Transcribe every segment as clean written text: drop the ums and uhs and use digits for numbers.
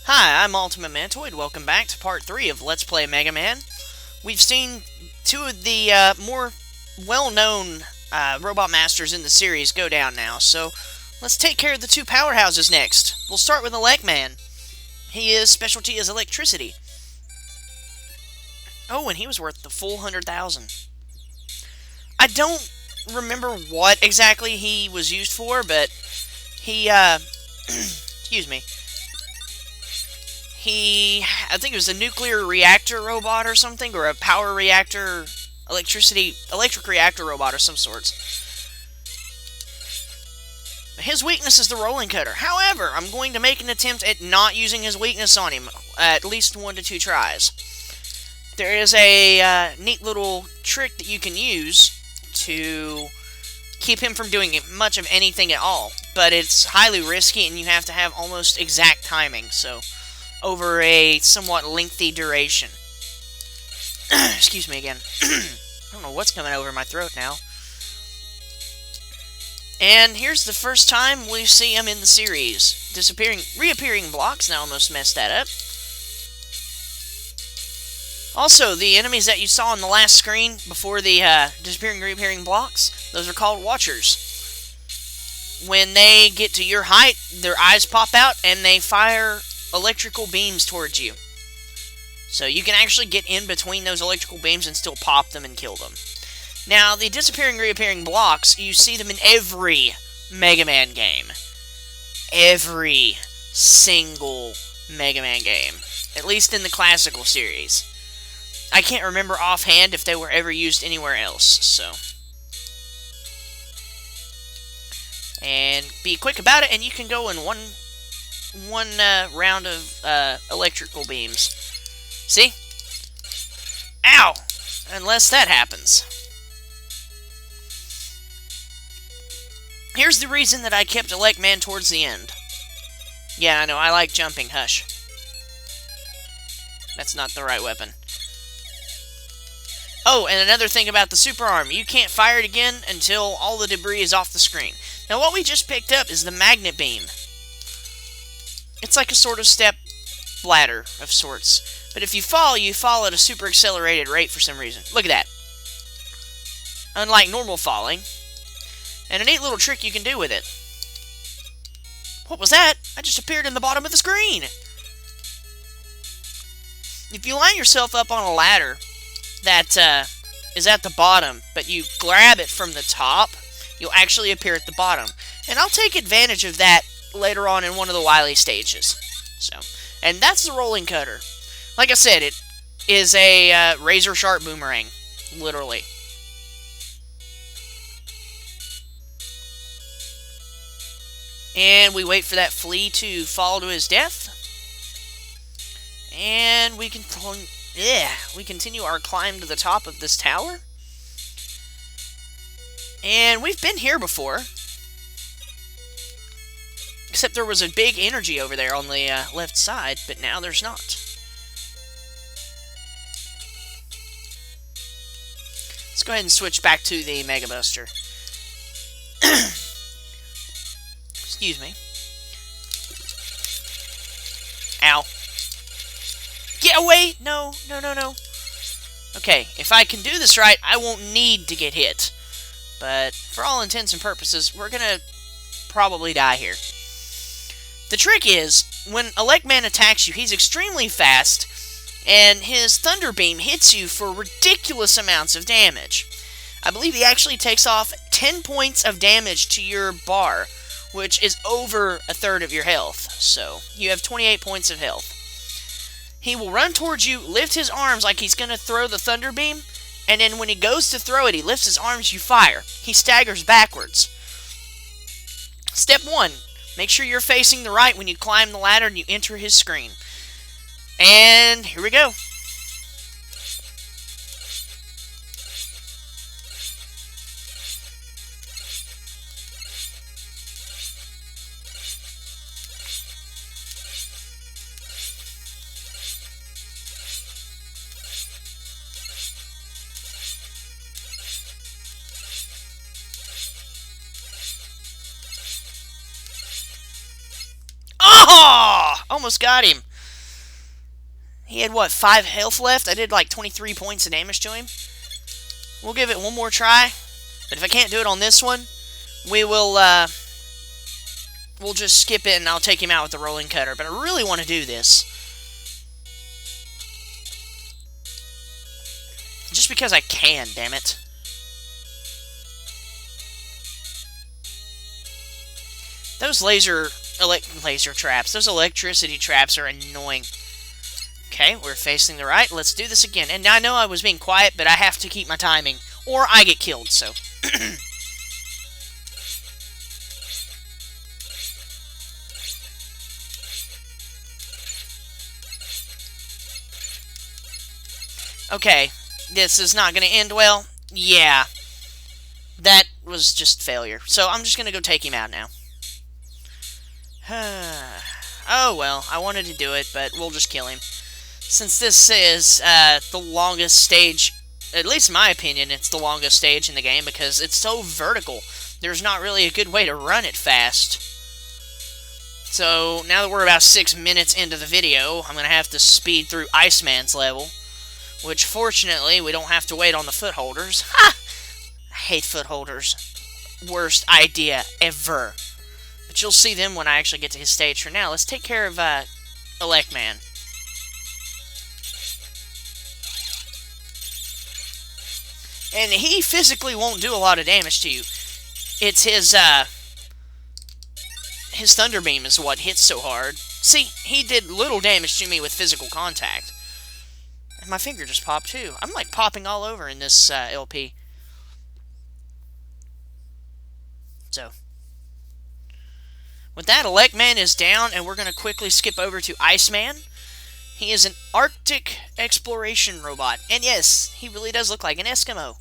Hi, I'm Ultimate Mantoid. Welcome back to part 3 of Let's Play Mega Man. We've seen two of the more well-known robot masters in the series go down now, so let's take care of the two powerhouses next. We'll start with Elec Man. His specialty is electricity. Oh, and he was worth the full 100,000. I don't remember what exactly he was used for, but he, excuse me. I think it was a nuclear reactor robot or something, or a power reactor, electric reactor robot of some sorts. His weakness is the rolling cutter. However, I'm going to make an attempt at not using his weakness on him, at least 1 to 2 tries. There is a neat little trick that you can use to keep him from doing much of anything at all, but it's highly risky and you have to have almost exact timing, so over a somewhat lengthy duration. Excuse me again. I don't know what's coming over my throat now. And here's the first time we see him in the series. Reappearing blocks. Now I almost messed that up. Also, the enemies that you saw on the last screen before the disappearing, reappearing blocks, those are called Watchers. When they get to your height, their eyes pop out and they fire electrical beams towards you. So you can actually get in between those electrical beams and still pop them and kill them. Now, the disappearing, reappearing blocks, you see them in every Mega Man game. Every single Mega Man game. At least in the classical series. I can't remember offhand if they were ever used anywhere else, so. And be quick about it, and you can go in one round of electrical beams. See? Ow! Unless that happens. Here's the reason that I kept Elec Man towards the end. Yeah, I know, I like jumping, hush. That's not the right weapon. Oh, and another thing about the super arm, you can't fire it again until all the debris is off the screen. Now what we just picked up is the magnet beam. It's like a sort of step ladder of sorts. But if you fall at a super accelerated rate for some reason. Look at that. Unlike normal falling. And a neat little trick you can do with it. What was that? I just appeared in the bottom of the screen. If you line yourself up on a ladder that is at the bottom, but you grab it from the top, you'll actually appear at the bottom. And I'll take advantage of that later on in one of the Wily stages. So, and that's the rolling cutter. Like I said, it is a razor sharp boomerang, literally. And we wait for that flea to fall to his death. And we continue our climb to the top of this tower. And we've been here before. Except there was a big energy over there on the left side, but now there's not. Let's go ahead and switch back to the Mega Buster. Excuse me. Ow. Get away! No, no, no, no. Okay, if I can do this right, I won't need to get hit. But for all intents and purposes, we're gonna probably die here. The trick is, when Elec Man attacks you, he's extremely fast, and his Thunder Beam hits you for ridiculous amounts of damage. I believe he actually takes off 10 points of damage to your bar, which is over a third of your health. So, you have 28 points of health. He will run towards you, lift his arms like he's going to throw the Thunder Beam, and then when he goes to throw it, he lifts his arms, you fire. He staggers backwards. Step 1. Make sure you're facing the right when you climb the ladder and you enter his screen. And here we go. Oh! Almost got him. He had, what, 5 health left? I did like 23 points of damage to him. We'll give it one more try. But if I can't do it on this one, we will, we'll just skip it and I'll take him out with the rolling cutter. But I really want to do this. Just because I can, damn it. Those laser traps, those electricity traps are annoying. Okay, we're facing the right. Let's do this again. And I know I was being quiet, but I have to keep my timing, or I get killed, so. Okay, this is not going to end well. Yeah, that was just failure. So I'm just going to go take him out now. Oh, well, I wanted to do it, but we'll just kill him. Since this is the longest stage, at least in my opinion, it's the longest stage in the game because it's so vertical. There's not really a good way to run it fast. So, now that we're about 6 minutes into the video, I'm going to have to speed through Iceman's level. Which, fortunately, we don't have to wait on the footholders. Ha! I hate footholders. Worst idea ever. But you'll see them when I actually get to his stage. For now, let's take care of Elec Man. And he physically won't do a lot of damage to you. It's his Thunder Beam is what hits so hard. See, he did little damage to me with physical contact. And my finger just popped too. I'm like popping all over in this LP. So, with that, Elec Man is down, and we're going to quickly skip over to Iceman. He is an Arctic exploration robot. And yes, he really does look like an Eskimo.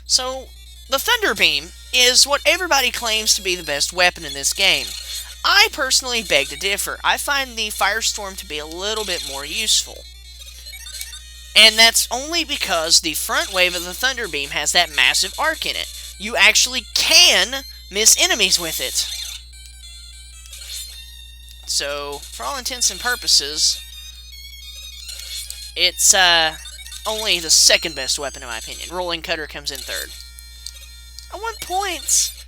So, the Thunder Beam is what everybody claims to be the best weapon in this game. I personally beg to differ. I find the Firestorm to be a little bit more useful. And that's only because the front wave of the Thunder Beam has that massive arc in it. You actually can miss enemies with it. So, for all intents and purposes, it's only the second best weapon in my opinion. Rolling Cutter comes in third. I want points!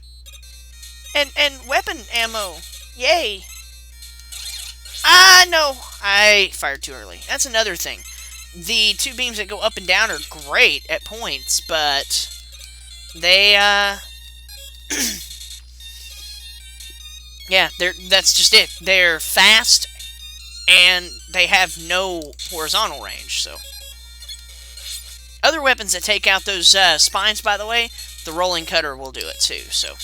And weapon ammo. Yay! Ah, no! I fired too early. That's another thing. The 2 beams that go up and down are great at points, but they, yeah, that's just it. They're fast, and they have no horizontal range, so. Other weapons that take out those spines, by the way, the Rolling Cutter will do it too, so.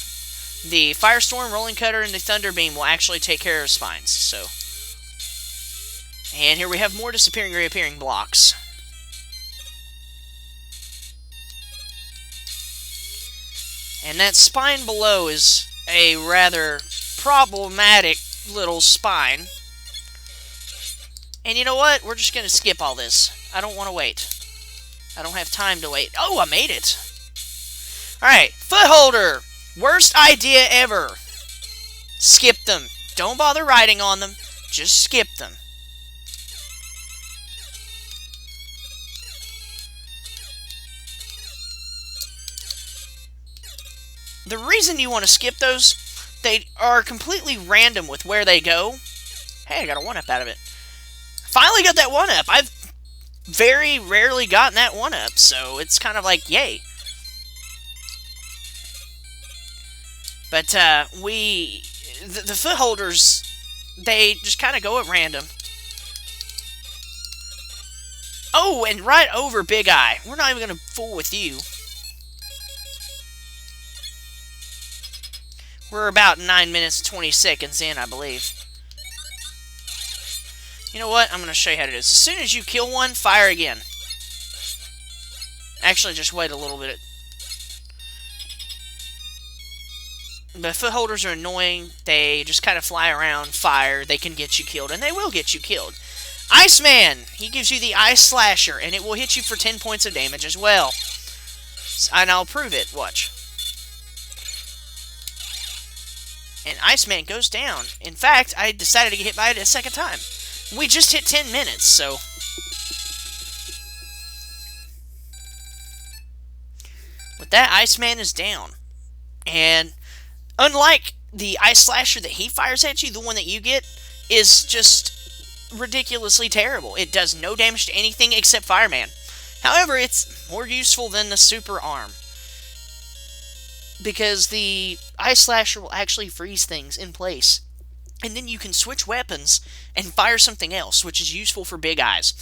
The Firestorm, Rolling Cutter, and the Thunder Beam will actually take care of spines, so. And here we have more disappearing, reappearing blocks. And that spine below is a rather problematic little spine. And you know what? We're just going to skip all this. I don't want to wait. I don't have time to wait. Oh, I made it! Alright, Footholder! Worst idea ever. Skip them. Don't bother riding on them. Just skip them. The reason you want to skip those, they are completely random with where they go. Hey, I got a 1-up out of it. Finally got that 1-up. I've very rarely gotten that 1-up, so it's kind of like, yay. But, the footholders, they just kind of go at random. Oh, and right over Big Eye. We're not even going to fool with you. We're about 9 minutes and 20 seconds in, I believe. You know what? I'm going to show you how to do this. As soon as you kill one, fire again. Actually, just wait a little bit. The footholders are annoying. They just kind of fly around, fire. They can get you killed, and they will get you killed. Iceman! He gives you the Ice Slasher, and it will hit you for 10 points of damage as well. And I'll prove it. Watch. And Iceman goes down. In fact, I decided to get hit by it a second time. We just hit 10 minutes, so... With that, Iceman is down. And unlike the Ice Slasher that he fires at you, the one that you get is just ridiculously terrible. It does no damage to anything except Fireman. However, it's more useful than the Super Arm, because the Ice Slasher will actually freeze things in place. And then you can switch weapons and fire something else, which is useful for Big Eyes.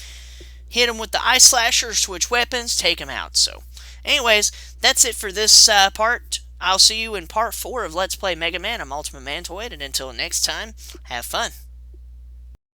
Hit him with the Ice Slasher, switch weapons, take him out. So, anyways, that's it for this part. I'll see you in part 4 of Let's Play Mega Man. I'm Ultimate Mantoid, and until next time, have fun.